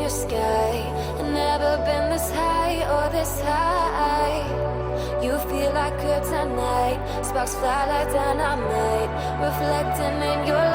your sky. And never been this high or this high. You feel like kryptonite, sparks fly like dynamite, reflecting in your